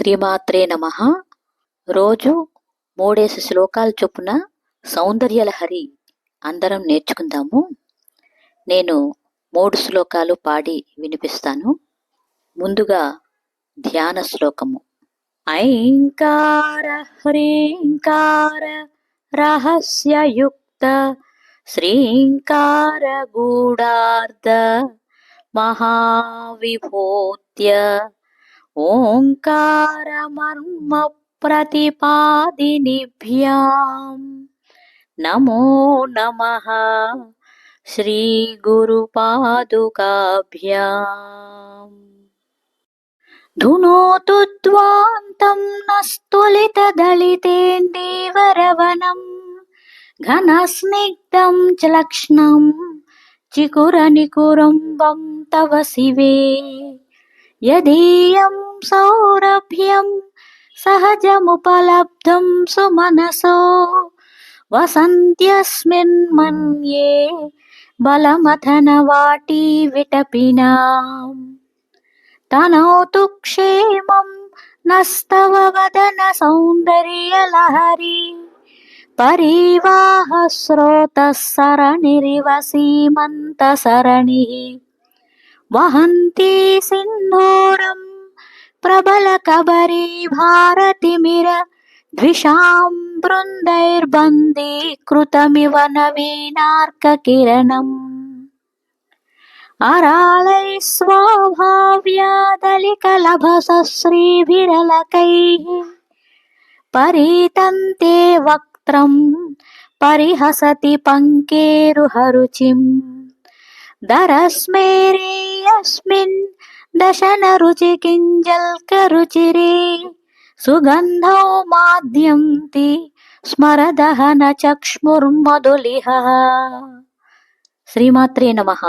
శ్రీమాత్రే నమః. రోజు 3 శ్లోకాలు చొప్పున సౌందర్యలహరి అందరం నేర్చుకుందాము. నేను 3 శ్లోకాలు పాడి వినిపిస్తాను. ముందుగా ధ్యాన శ్లోకము. ఐంకార హ్రీంకార రహస్యయుక్త శ్రీంకార గూఢార్థ మహావిభూత్య ఓంకారమర్మ ప్రతిపాదినిభ్యాం నమో నమః శ్రీ గురుపాదుకాభ్యాం. ధునోతు ధ్వాంతం నస్తులితదళితేందీవరవనం ఘనస్నిగ్ధం చలక్ష్ణం చికురనికురంబం తవ శివే. యదీయం సౌరభ్యం సహజముపలబ్ధం సుమనసో వసంత్యస్మిన్మన్యే బలమథనవాటీ విటపినాం. తనోతు క్షేమం నస్తవ వదన సౌందర్యలహరి పరివాహ స్రోతః సరణిరివ సీమంత సరణిః వహంతి సింధూరం ప్రబల కబరీ భారతిమిర ద్విషాం బృందైర్బందీకృతమివ నవీనార్కకిరణం. అరాళైః స్వాభావ్యాదలికలభసశ్రీభిరలకైః పరీతంతే వక్త్రం పరిహసతి పంకేరుహరుచిం. దరస్మేరేయస్మిన్ దశనరుచి కింజల్కరుచిరే సుగంధౌ మాద్యంతి స్మరదహన చక్ష్ముర్మధులిహ. శ్రీమాత్రే నమః.